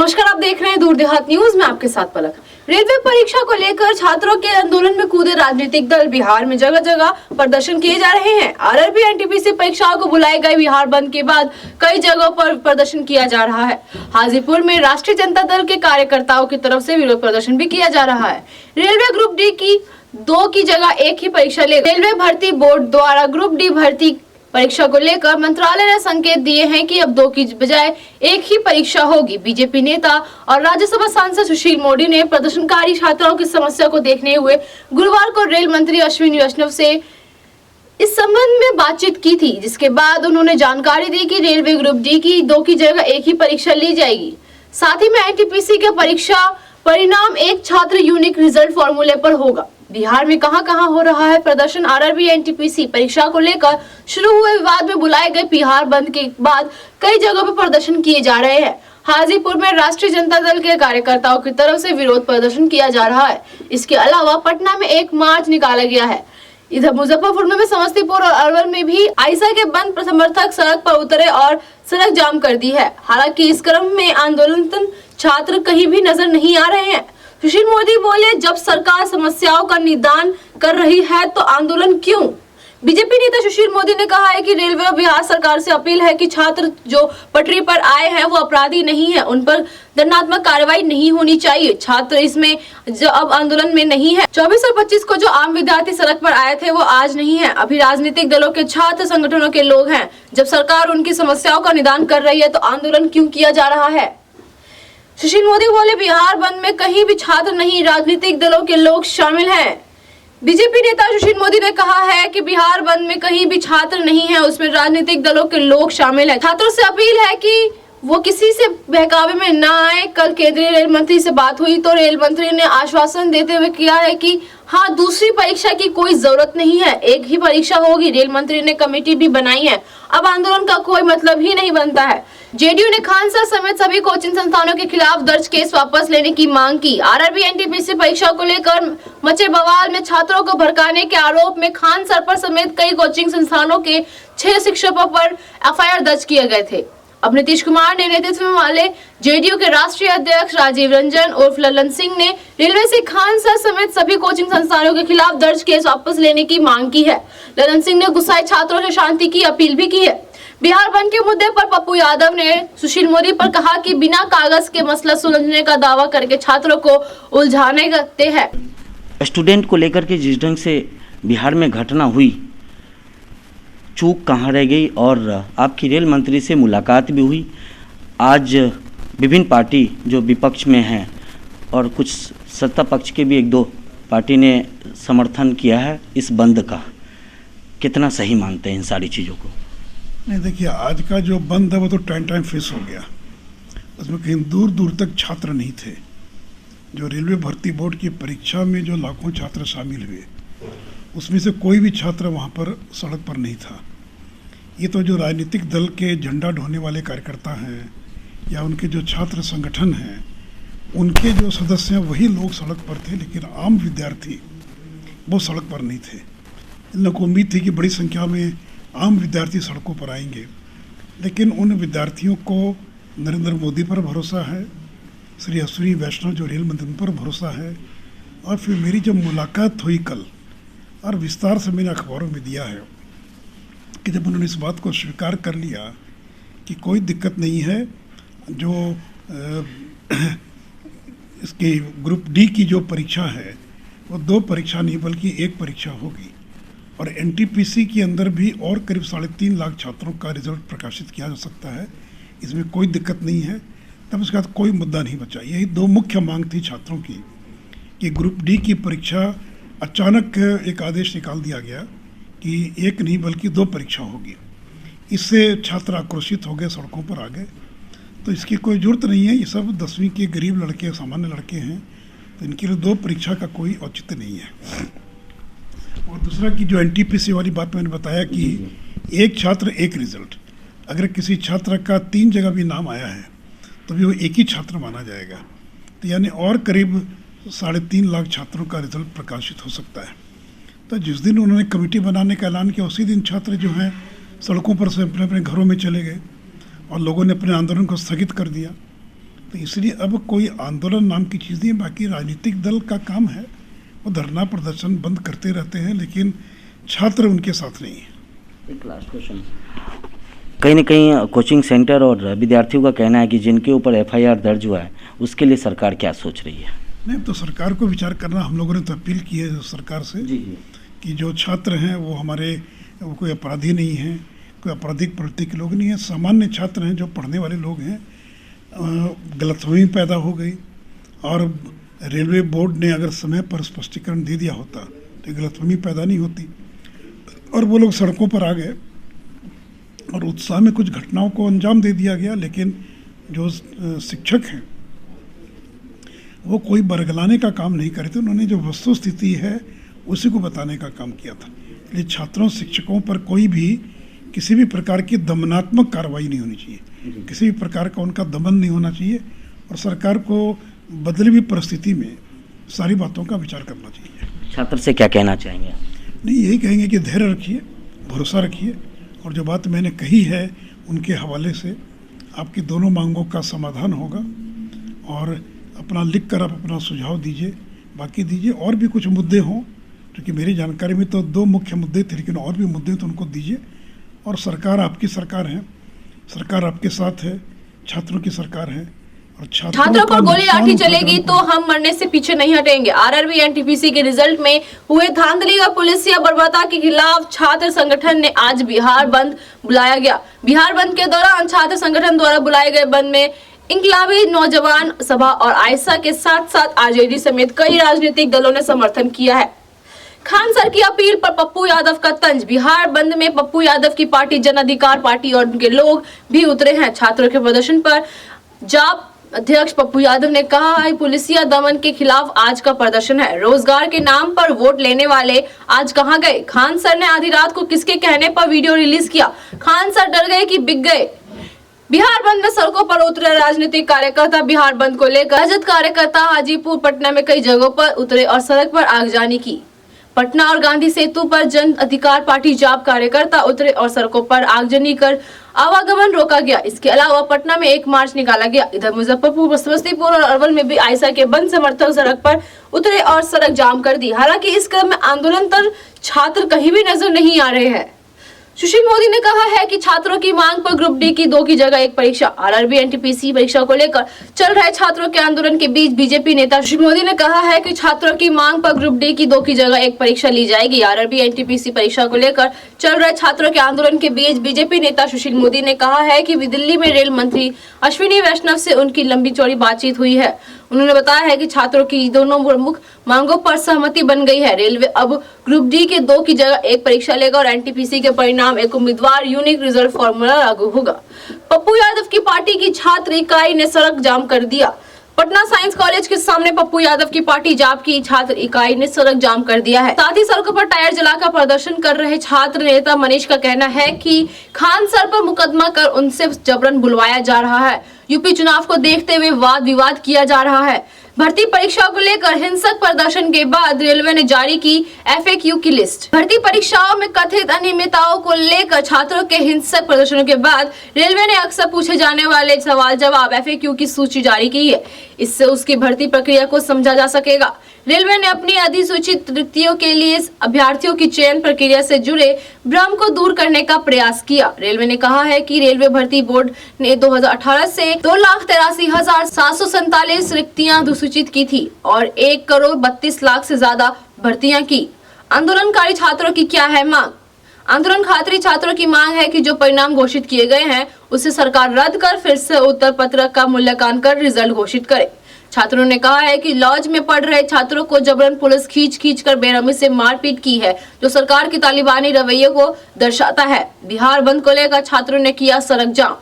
नमस्कार, आप देख रहे हैं दूर देहात न्यूज में आपके साथ पलक। रेलवे परीक्षा को लेकर छात्रों के आंदोलन में कूदे राजनीतिक दल। बिहार में जगह जगह प्रदर्शन किए जा रहे हैं। आरआरबी एनटीपीसी परीक्षाओं को बुलाए गए बिहार बंद के बाद कई जगहों पर प्रदर्शन किया जा रहा है। हाजीपुर में राष्ट्रीय जनता दल के कार्यकर्ताओं की तरफ से विरोध प्रदर्शन भी किया जा रहा है। रेलवे ग्रुप डी की 2 की जगह 1 ही परीक्षा ले रेलवे भर्ती बोर्ड द्वारा ग्रुप डी भर्ती परीक्षा को लेकर मंत्रालय ने संकेत दिए हैं कि अब 2 की बजाय 1 ही परीक्षा होगी। बीजेपी नेता और राज्यसभा सांसद सुशील मोदी ने प्रदर्शनकारी छात्राओं की समस्या को देखने हुए गुरुवार को रेल मंत्री अश्विनी वैष्णव से इस संबंध में बातचीत की थी, जिसके बाद उन्होंने जानकारी दी कि रेलवे ग्रुप डी की 2 की जगह 1 ही परीक्षा ली जाएगी। साथ ही में एनटीपीसी के परीक्षा परिणाम एक छात्र यूनिक रिजल्ट फॉर्मूले पर होगा। बिहार में कहां हो रहा है प्रदर्शन। आरआरबी एनटीपीसी परीक्षा को लेकर शुरू हुए विवाद में बुलाए गए बिहार बंद के बाद कई जगहों पर प्रदर्शन किए जा रहे हैं। हाजीपुर में राष्ट्रीय जनता दल के कार्यकर्ताओं की तरफ से विरोध प्रदर्शन किया जा रहा है। इसके अलावा पटना में एक मार्च निकाला गया है। इधर मुजफ्फरपुर में समस्तीपुर और अरवल में भी आईसा के बंद समर्थक सड़क पर उतरे और सड़क जाम कर दी है। हालांकि इस क्रम में आंदोलनरत छात्र कहीं भी नजर नहीं आ रहे हैं। सुशील मोदी बोले, जब सरकार समस्याओं का निदान कर रही है तो आंदोलन क्यों? बीजेपी नेता सुशील मोदी ने कहा है कि रेलवे और बिहार सरकार से अपील है कि छात्र जो पटरी पर आए हैं वो अपराधी नहीं है, उन पर दंडात्मक कार्रवाई नहीं होनी चाहिए। छात्र इसमें जो अब आंदोलन में नहीं है। 24 और 25 को जो आम विद्यार्थी सड़क पर आए थे वो आज नहीं है। अभी राजनीतिक दलों के छात्र संगठनों के लोग हैं। जब सरकार उनकी समस्याओं का निदान कर रही है तो आंदोलन क्यों किया जा रहा है? सुशील मोदी बोले, बिहार बंद में कहीं भी छात्र नहीं, राजनीतिक दलों के लोग शामिल हैं। बीजेपी नेता सुशील मोदी ने कहा है कि बिहार बंद में कहीं भी छात्र नहीं है, उसमें राजनीतिक दलों के लोग शामिल हैं। छात्रों से अपील है कि वो किसी से बहकावे में न आए। कल केंद्रीय रेल मंत्री से बात हुई तो रेल मंत्री ने आश्वासन देते हुए किया है कि हाँ, दूसरी परीक्षा की कोई जरूरत नहीं है, 1 ही परीक्षा होगी। रेल मंत्री ने कमेटी भी बनाई है। अब आंदोलन का कोई मतलब ही नहीं बनता है। जेडीयू ने खान सर समेत सभी कोचिंग संस्थानों के खिलाफ दर्ज केस वापस लेने की मांग की। आरआरबी एनटीपीसी परीक्षा को लेकर मचे बवाल में छात्रों को भड़काने के आरोप में खान सर पर समेत कई कोचिंग संस्थानों के 6 शिक्षकों पर एफआईआर दर्ज किए गए थे। अब नीतीश कुमार ने नेतृत्व वाले जेडीयू के राष्ट्रीय अध्यक्ष राजीव रंजन उर्फ ललन सिंह ने रेलवे से खान सर समेत सभी कोचिंग संस्थानों के खिलाफ दर्ज केस वापस लेने की मांग की है। ललन सिंह ने गुस्साए छात्रों से शांति की अपील भी की है। बिहार बंद के मुद्दे पर पप्पू यादव ने सुशील मोदी पर कहा कि बिना कागज के मसला सुलझने का दावा करके छात्रों को उलझाने करते हैं। स्टूडेंट को लेकर के जिस ढंग से बिहार में घटना हुई, चूक कहाँ रह गई? और आपकी रेल मंत्री से मुलाकात भी हुई। आज विभिन्न पार्टी जो विपक्ष में हैं और कुछ सत्ता पक्ष के भी 1-2 पार्टी ने समर्थन किया है इस बंद का, कितना सही मानते हैं इन सारी चीज़ों को? नहीं, देखिए, आज का जो बंद है वो तो टाइम फिक्स हो गया। उसमें कहीं दूर दूर तक छात्र नहीं थे। जो रेलवे भर्ती बोर्ड की परीक्षा में जो लाखों छात्र शामिल हुए, उसमें से कोई भी छात्र वहाँ पर सड़क पर नहीं था। ये तो जो राजनीतिक दल के झंडा ढोने वाले कार्यकर्ता हैं या उनके जो छात्र संगठन हैं, उनके जो सदस्य हैं वही लोग सड़क पर थे, लेकिन आम विद्यार्थी वो सड़क पर नहीं थे। इन लोगों को उम्मीद थी कि बड़ी संख्या में आम विद्यार्थी सड़कों पर आएंगे, लेकिन उन विद्यार्थियों को नरेंद्र मोदी पर भरोसा है, श्री अश्विनी वैष्णव जो रेल मंत्री पर भरोसा है। और फिर मेरी जब मुलाकात हुई कल, और विस्तार से मैंने अखबारों में दिया है कि जब उन्होंने इस बात को स्वीकार कर लिया कि कोई दिक्कत नहीं है, जो इसकी ग्रुप डी की जो परीक्षा है वो 2 परीक्षा नहीं बल्कि 1 परीक्षा होगी, और एनटीपीसी के अंदर भी और करीब 3.5 लाख छात्रों का रिजल्ट प्रकाशित किया जा सकता है, इसमें कोई दिक्कत नहीं है। तब उसके बाद कोई मुद्दा नहीं बचा। यही 2 मुख्य मांग थी छात्रों की कि ग्रुप डी की परीक्षा अचानक एक आदेश निकाल दिया गया कि 1 नहीं बल्कि 2 परीक्षा होगी। इससे छात्र आक्रोशित हो गए, सड़कों पर आ गए। तो इसकी कोई ज़रूरत नहीं है। ये सब 10वीं के गरीब लड़के, सामान्य लड़के हैं, तो इनके लिए 2 परीक्षा का कोई औचित्य नहीं है। और दूसरा कि जो एनटीपीसी वाली बात मैंने बताया कि 1 छात्र 1 रिजल्ट, अगर किसी छात्र का 3 जगह भी नाम आया है तो भी वो 1 ही छात्र माना जाएगा। तो यानी और करीब 3.5 लाख छात्रों का रिजल्ट प्रकाशित हो सकता है। तो जिस दिन उन्होंने कमेटी बनाने का ऐलान किया, उसी दिन छात्र जो हैं सड़कों पर से अपने अपने घरों में चले गए और लोगों ने अपने आंदोलन को स्थगित कर दिया। तो इसलिए अब कोई आंदोलन नाम की चीज़ नहीं है। बाकी राजनीतिक दल का काम है, वो धरना प्रदर्शन बंद करते रहते हैं, लेकिन छात्र उनके साथ नहीं है। एक लास्ट क्वेश्चन, कहीं न कहीं कोचिंग सेंटर और विद्यार्थियों का कहना है कि जिनके ऊपर एफआईआर दर्ज हुआ है उसके लिए सरकार क्या सोच रही है? नहीं, तो सरकार को विचार करना, हम लोगों ने तो अपील की है सरकार से जी कि जो छात्र हैं वो हमारे, वो कोई अपराधी नहीं हैं, कोई आपराधिक प्रवृत्ति के लोग नहीं हैं, सामान्य छात्र हैं जो पढ़ने वाले लोग हैं। गलतफहमी पैदा हो गई और रेलवे बोर्ड ने अगर समय पर स्पष्टीकरण दे दिया होता तो गलतफहमी पैदा नहीं होती, और वो लोग सड़कों पर आ गए और उत्साह में कुछ घटनाओं को अंजाम दे दिया गया। लेकिन जो शिक्षक हैं वो कोई बरगलाने का काम नहीं करे थे, उन्होंने जो वस्तु स्थिति है उसी को बताने का काम किया था। इसलिए छात्रों शिक्षकों पर कोई भी किसी भी प्रकार की दमनात्मक कार्रवाई नहीं होनी चाहिए, किसी भी प्रकार का उनका दमन नहीं होना चाहिए, और सरकार को बदली हुई परिस्थिति में सारी बातों का विचार करना चाहिए। छात्र से क्या कहना चाहेंगे? नहीं, यही कहेंगे कि धैर्य रखिए, भरोसा रखिए, और जो बात मैंने कही है उनके हवाले से आपकी दोनों मांगों का समाधान होगा, और अपना लिख कर आप अपना सुझाव दीजिए, बाकी दीजिए। और भी कुछ मुद्दे हों, क्योंकि मेरी जानकारी में तो 2 मुख्य मुद्दे थे, लेकिन और भी मुद्दे तो उनको दीजिए। और सरकार आपकी सरकार है, सरकार आपके साथ है, छात्रों की सरकार है, और छात्रों पर गोली लाठी चलेगी तो हम मरने से पीछे नहीं हटेंगे। आरआरबी एनटीपीसी के रिजल्ट में हुए धांधली और पुलिस या बर्बरता के खिलाफ छात्र संगठन ने आज बिहार बंद बुलाया गया। बिहार बंद के दौरान छात्र संगठन द्वारा बुलाए गए बंद में इंकलाबी नौजवान सभा और आयसा के साथ साथ आरजेडी समेत कई राजनीतिक दलों ने समर्थन किया है। खान सर की अपील पर पप्पू यादव का तंज। बिहार बंद में पप्पू यादव की पार्टी जन अधिकार पार्टी और उनके लोग भी उतरे हैं। छात्रों के प्रदर्शन पर जाप अध्यक्ष पप्पू यादव ने कहा है, पुलिसिया दमन के खिलाफ आज का प्रदर्शन है। रोजगार के नाम पर वोट लेने वाले आज कहां गए? खान सर ने आधी रात को किसके कहने पर वीडियो रिलीज किया? खान सर डर गए कि बिक गए? बिहार बंद में सड़कों पर उतरे राजनीतिक कार्यकर्ता। बिहार बंद को लेकर राजद कार्यकर्ता हाजीपुर पटना में कई जगहों पर उतरे और सड़क पर आगजनी की। पटना और गांधी सेतु पर जन अधिकार पार्टी जाप कार्यकर्ता उतरे और सड़कों पर आगजनी कर आवागमन रोका गया। इसके अलावा पटना में एक मार्च निकाला गया। इधर मुजफ्फरपुर, समस्तीपुर और अरवल में भी आयसा के बंद समर्थक सड़क पर उतरे और सड़क जाम कर दी। हालांकि इस क्रम में आंदोलन छात्र कहीं भी नजर नहीं आ रहे हैं। सुशील मोदी ने कहा है कि छात्रों की मांग पर ग्रुप डी की 2 की जगह 1 परीक्षा। आरआरबी एनटीपीसी परीक्षा को लेकर चल रहे छात्रों के आंदोलन के बीच बीजेपी नेता सुशील मोदी ने कहा है कि छात्रों की मांग पर ग्रुप डी की 2 की जगह 1 परीक्षा ली जाएगी। आरआरबी एनटीपीसी परीक्षा को लेकर चल रहे छात्रों के आंदोलन के बीच बीजेपी नेता सुशील मोदी ने कहा है कि दिल्ली में रेल मंत्री अश्विनी वैष्णव से उनकी लंबी चौड़ी बातचीत हुई है। उन्होंने बताया है कि छात्रों की दोनों प्रमुख मांगों पर सहमति बन गई है। रेलवे अब ग्रुप डी के 2 की जगह 1 परीक्षा लेगा और एनटीपीसी के परिणाम एक उम्मीदवार यूनिक रिजल्ट फॉर्मूला लागू होगा। पप्पू यादव की पार्टी की छात्र इकाई ने सड़क जाम कर दिया। पटना साइंस कॉलेज के सामने पप्पू यादव की पार्टी जाप की छात्र इकाई ने सड़क जाम कर दिया है। साथ ही सड़कों पर टायर जलाकर प्रदर्शन कर रहे छात्र नेता मनीष का कहना है कि खान सर पर मुकदमा कर उनसे जबरन बुलवाया जा रहा है। यूपी चुनाव को देखते हुए वाद विवाद किया जा रहा है। भर्ती परीक्षा को लेकर हिंसक प्रदर्शन के बाद रेलवे ने जारी की FAQ की लिस्ट। भर्ती परीक्षाओं में कथित अनियमितताओं को लेकर छात्रों के हिंसक प्रदर्शनों के बाद रेलवे ने अक्सर पूछे जाने वाले सवाल जवाब FAQ की सूची जारी की है। इससे उसकी भर्ती प्रक्रिया को समझा जा सकेगा। रेलवे ने अपनी अधिसूचित रिक्तियों के लिए अभ्यर्थियों की चयन प्रक्रिया से जुड़े भ्रम को दूर करने का प्रयास किया। रेलवे ने कहा है कि रेलवे भर्ती बोर्ड ने 2018 से 2,83,747 रिक्तियां अधिसूचित की थी और 1,32,00,000 से ज्यादा भर्तियां की। आंदोलनकारी छात्रों की क्या है मांग? आंदोलनकारी छात्रों की मांग है कि जो परिणाम घोषित किए गए हैं उसे सरकार रद्द कर फिर से उत्तर पत्र का मूल्यांकन कर रिजल्ट घोषित करे। छात्रों ने कहा है कि लॉज में पढ़ रहे छात्रों को जबरन पुलिस खींच कर बेरहमी से मारपीट की है, जो सरकार की तालिबानी रवैये को दर्शाता है। बिहार बंद को लेकर छात्रों ने किया सड़क जाम।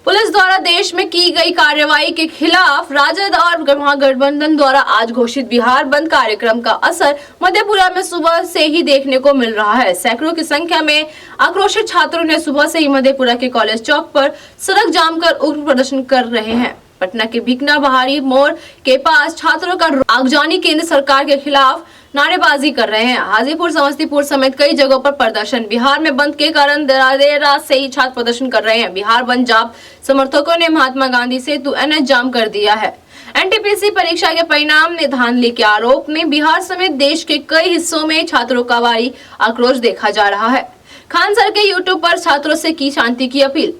पुलिस द्वारा देश में की गई कार्रवाई के खिलाफ राजद और महागठबंधन द्वारा आज घोषित बिहार बंद कार्यक्रम का असर मधेपुरा में सुबह से ही देखने को मिल रहा है। सैकड़ों की संख्या में आक्रोशित छात्रों ने सुबह से ही मधेपुरा के कॉलेज चौक पर सड़क जाम कर उग्र प्रदर्शन कर रहे हैं। पटना के भिकना बहारी मोड़ के पास छात्रों का आगजनी केंद्र सरकार के खिलाफ नारेबाजी कर रहे हैं। हाजीपुर, समस्तीपुर समेत कई जगहों पर प्रदर्शन। बिहार में बंद के कारण देर रात से ही छात्र प्रदर्शन कर रहे हैं। बिहार बंद जाप समर्थकों ने महात्मा गांधी सेतु NH जाम कर दिया है। एनटीपीसी परीक्षा के परिणाम में धांधली के आरोप में बिहार समेत देश के कई हिस्सों में छात्रों का भारी आक्रोश देखा जा रहा है। खान सर के यूट्यूब पर छात्रों से की शांति की अपील।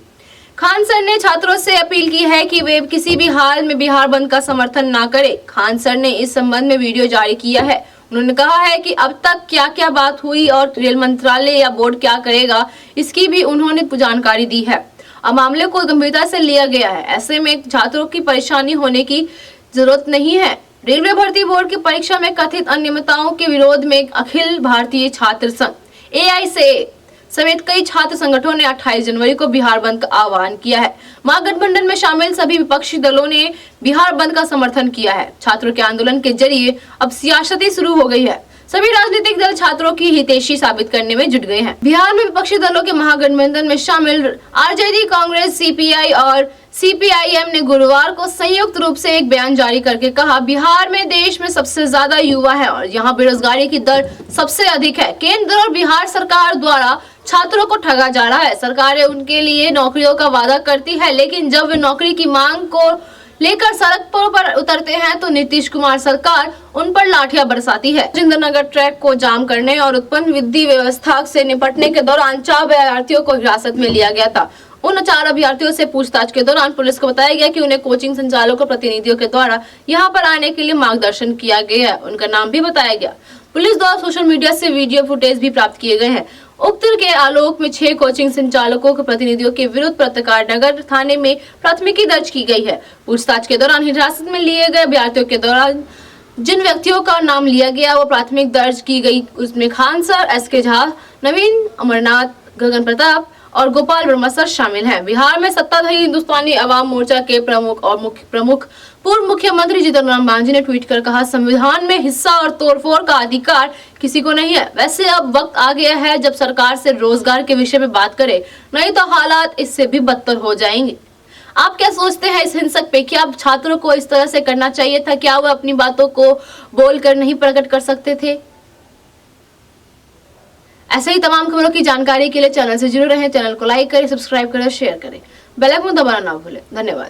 खान सर ने छात्रों से अपील की है कि वे किसी भी हाल में बिहार बंद का समर्थन ना करें। खान सर ने इस संबंध में वीडियो जारी किया है। उन्होंने कहा है कि अब तक क्या क्या बात हुई और रेल मंत्रालय या बोर्ड क्या करेगा, इसकी भी उन्होंने जानकारी दी है। अब मामले को गंभीरता से लिया गया है। ऐसे में छात्रों की परेशानी होने की जरूरत नहीं है। रेलवे भर्ती बोर्ड की परीक्षा में कथित अनियमितताओं के विरोध में अखिल भारतीय छात्र संघ AICA समेत कई छात्र संगठनों ने 28 जनवरी को बिहार बंद का आह्वान किया है। महागठबंधन में शामिल सभी विपक्षी दलों ने बिहार बंद का समर्थन किया है। छात्रों के आंदोलन के जरिए अब सियासत शुरू हो गई है। सभी राजनीतिक दल छात्रों की हितैषी साबित करने में जुट गए हैं। बिहार में विपक्षी दलों के महागठबंधन में शामिल RJD, कांग्रेस, CPI और CPIM ने गुरुवार को संयुक्त रूप से एक बयान जारी करके कहा, बिहार में देश में सबसे ज्यादा युवा है और यहाँ बेरोजगारी की दर सबसे अधिक है। केंद्र और बिहार सरकार द्वारा छात्रों को ठगा जा रहा है। सरकारें उनके लिए नौकरियों का वादा करती है, लेकिन जब वे नौकरी की मांग को लेकर सड़कों पर उतरते हैं तो नीतीश कुमार सरकार उन पर लाठियां बरसाती है। जिंदनगर ट्रैक को जाम करने और उत्पन्न विधि व्यवस्था से निपटने के दौरान 4 अभ्यर्थियों को हिरासत में लिया गया था। उन 4 अभ्यर्थियों से पूछताछ के दौरान पुलिस को बताया गया कि उन्हें कोचिंग संचालकों प्रतिनिधियों के द्वारा यहाँ पर आने के लिए मार्गदर्शन किया गया है। उनका नाम भी बताया गया। पुलिस द्वारा सोशल मीडिया से वीडियो फुटेज भी प्राप्त किए गए हैं। उक्त के आलोक में 6 कोचिंग संचालकों के प्रतिनिधियों के विरुद्ध पत्रकार नगर थाने में प्राथमिकी दर्ज की गई है। पूछताछ के दौरान हिरासत में लिए गए अभ्यर्थियों के दौरान जिन व्यक्तियों का नाम लिया गया वो प्राथमिक दर्ज की गई, उसमें खान सर, SK झा, नवीन, अमरनाथ, गगन प्रताप और गोपाल वर्मा सर शामिल हैं। बिहार में सत्ताधारी हिंदुस्तानी अवाम मोर्चा के प्रमुख पूर्व मुख्यमंत्री जीतन राम मांझी ने ट्वीट कर कहा, संविधान में हिस्सा और तोड़फोड़ का अधिकार किसी को नहीं है। वैसे अब वक्त आ गया है जब सरकार से रोजगार के विषय में बात करें, नहीं तो हालात इससे भी बदतर हो जाएंगे। आप क्या सोचते हैं इस हिंसक पे? क्या छात्रों को इस तरह से करना चाहिए था? क्या वो अपनी बातों को बोलकर नहीं प्रकट कर सकते थे? ऐसे ही तमाम खबरों की जानकारी के लिए चैनल से जुड़े रहें। चैनल को लाइक करें, सब्सक्राइब करें, शेयर करें, बेल आइकन दबाना ना भूलें। धन्यवाद।